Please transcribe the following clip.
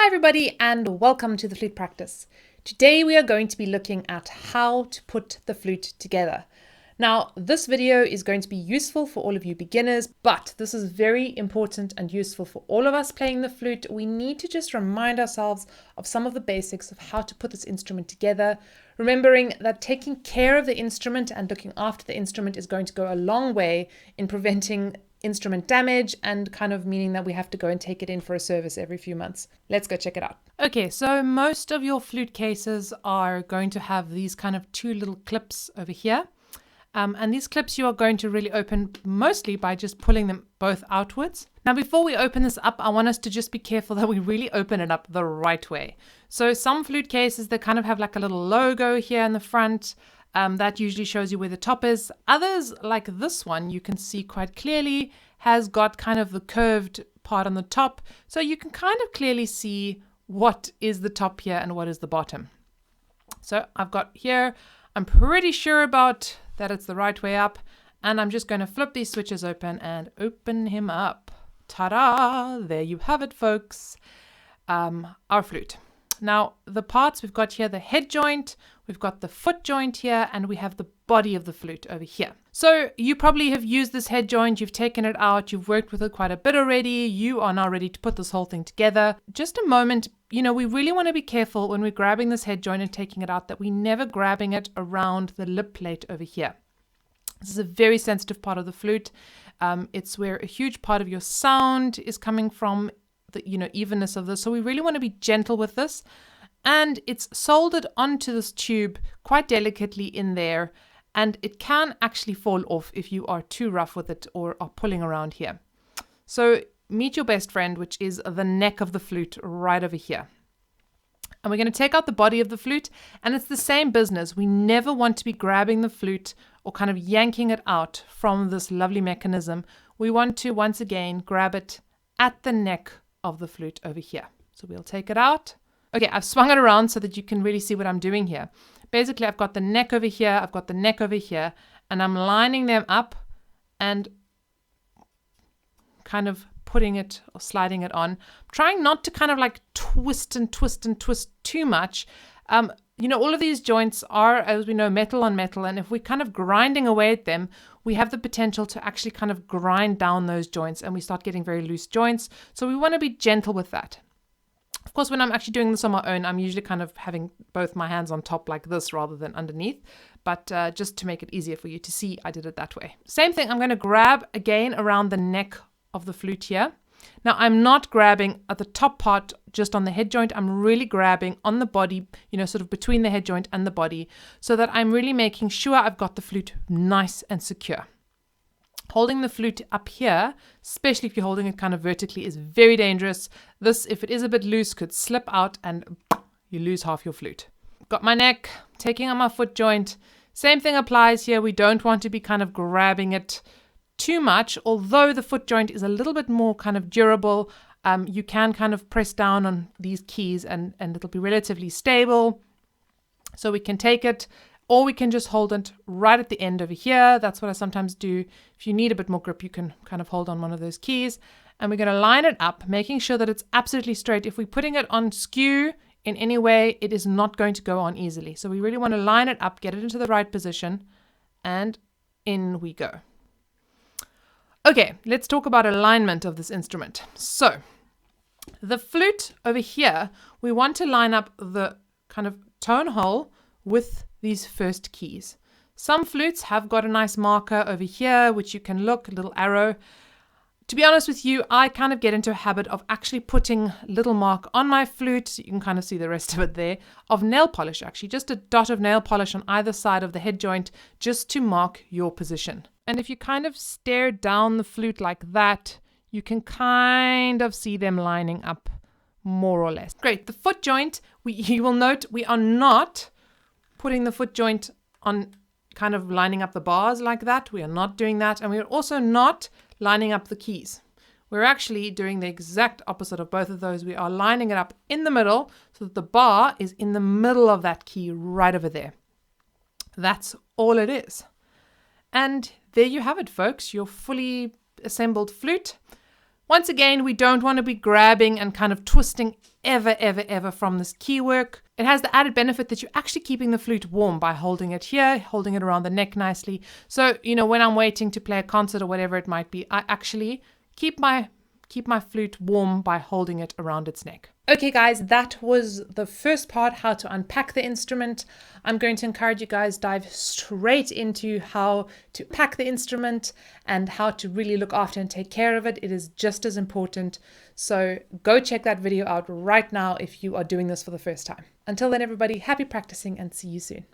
everybody and welcome to the flute practice. Today we are going to be looking at how to put the flute together. Now this video is going to be useful for all of you beginners, but this is very important and useful for all of us playing the flute. We need to just remind ourselves of some of the basics of how to put this instrument together, remembering that taking care of the instrument and looking after the instrument is going to go a long way in preventing instrument damage and kind of meaning that we have to go and take it in for a service every few months. Let's go check it out. Okay, so most of your flute cases are going to have these kind of two little clips over here. And these clips you are going to really open mostly by just pulling them both outwards. Now, before we open this up, I want us to just be careful that we really open it up the right way. So some flute cases, they kind of have like a little logo here in the front. That usually shows you where the top is. Others, like this one, you can see quite clearly, has got kind of the curved part on the top. So you can kind of clearly see what is the top here and what is the bottom. So I've got here, I'm pretty sure about that it's the right way up. And I'm just going to flip these switches open and open him up. Ta-da! There you have it, folks. Our flute. Now, the parts we've got here, the head joint, we've got the foot joint here, and we have the body of the flute over here. So you probably have used this head joint, you've taken it out, you've worked with it quite a bit already, you are now ready to put this whole thing together. Just a moment, we really want to be careful when we're grabbing this head joint and taking it out that we're never grabbing it around the lip plate over here. This is a very sensitive part of the flute. It's where a huge part of your sound is coming from, the evenness of this. So we really want to be gentle with this. And it's soldered onto this tube quite delicately in there. And it can actually fall off if you are too rough with it or are pulling around here. So meet your best friend, which is the neck of the flute right over here. And we're going to take out the body of the flute, and it's the same business. We never want to be grabbing the flute or kind of yanking it out from this lovely mechanism. We want to, once again, grab it at the neck of the flute over here. So we'll take it out. Okay, I've swung it around so that you can really see what I'm doing here. Basically, I've got the neck over here, I've got the neck over here, and I'm lining them up and kind of putting it or sliding it on. I'm trying not to kind of like twist and twist and twist too much. All of these joints are, as we know, metal on metal, and if we're kind of grinding away at them, we have the potential to actually kind of grind down those joints and we start getting very loose joints. So we want to be gentle with that. Of course, when I'm actually doing this on my own, I'm usually kind of having both my hands on top like this rather than underneath. But just to make it easier for you to see, I did it that way. Same thing, I'm going to grab again around the neck of the flute here. Now, I'm not grabbing at the top part just on the head joint. I'm really grabbing on the body, sort of between the head joint and the body, so that I'm really making sure I've got the flute nice and secure. Holding the flute up here, especially if you're holding it kind of vertically, is very dangerous. This, if it is a bit loose, could slip out and you lose half your flute. Got my neck, taking on my foot joint. Same thing applies here. We don't want to be kind of grabbing it too much, although the foot joint is a little bit more kind of durable. You can kind of press down on these keys and it'll be relatively stable. So we can take it, or we can just hold it right at the end over here. That's what I sometimes do. If you need a bit more grip, you can kind of hold on one of those keys. And we're going to line it up, making sure that it's absolutely straight. If we're putting it on skew in any way, it is not going to go on easily. So we really want to line it up, get it into the right position, and in we go. Okay, let's talk about alignment of this instrument. So the flute over here, we want to line up the kind of tone hole with these first keys. Some flutes have got a nice marker over here, which you can look, a little arrow. To be honest with you, I kind of get into a habit of actually putting a little mark on my flute, so you can kind of see the rest of it there, of nail polish actually, just a dot of nail polish on either side of the head joint, just to mark your position. And if you kind of stare down the flute like that, you can kind of see them lining up more or less. Great, the foot joint, you will note we are not putting the foot joint on kind of lining up the bars like that. We are not doing that. And we are also not lining up the keys. We're actually doing the exact opposite of both of those. We are lining it up in the middle so that the bar is in the middle of that key right over there. That's all it is. And there you have it, folks, your fully assembled flute. Once again, we don't want to be grabbing and kind of twisting ever, ever, ever from this key work. It has the added benefit that you're actually keeping the flute warm by holding it here, holding it around the neck nicely. So, when I'm waiting to play a concert or whatever it might be, I actually keep my flute warm by holding it around its neck. Okay guys, that was the first part, how to unpack the instrument. I'm going to encourage you guys dive straight into how to pack the instrument and how to really look after and take care of it. It is just as important. So go check that video out right now if you are doing this for the first time. Until then everybody, happy practicing and see you soon.